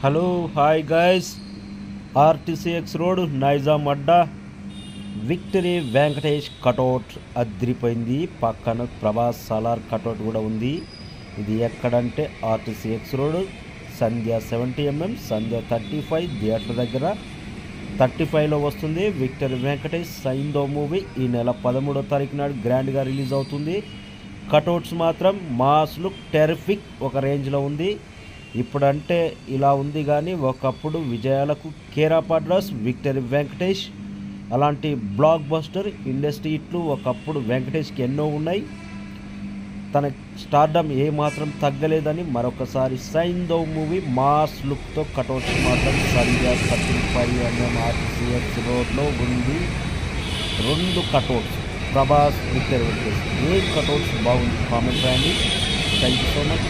Hello hi guys. RTC X road Nizam అడ్డా victory Venkatesh cutout అదిరిపోయింది. పక్కన ప్రభాస్ సలార్ కటౌట్ కూడా ఉంది. ఇది ఎక్కడంటే ఆర్టీసీఎక్స్ రోడ్ సంధ్య 70mm సంధ్య 35 థియేటర్ దగ్గర 35లో వస్తుంది. విక్టరీ వెంకటేష్ సైందో మూవీ ఈ నెల 13వ తారీఖు నాడు గ్రాండ్గా రిలీజ్ అవుతుంది. కటౌట్స్ మాత్రం మాస్ లుక్ టెరిఫిక్ ఒక రేంజ్లో ఉంది. ఇప్పుడంటే ఇలా ఉంది కానీ ఒకప్పుడు విజయాలకు కేరా పడ్రాస్ విక్టరీ వెంకటేష్ అలాంటి బ్లాక్ బస్టర్ ఇండస్ట్రీ హిట్లు ఒకప్పుడు వెంకటేష్కి ఎన్నో ఉన్నాయి. తన స్టార్డమ్ ఏమాత్రం తగ్గలేదని మరొకసారి సైందో మూవీ మాస్ లుక్తో కటౌట్స్ మాత్రం సంధ్య 35 ఆర్టీసీఎక్స్ రోడ్లో ఉంది. 2 కటౌట్స్ ప్రభాస్ విక్టరీ వెంకటేష్. ఏ కటౌట్స్ బాగుంది కామెంట్ రాయండి. Thank you so much.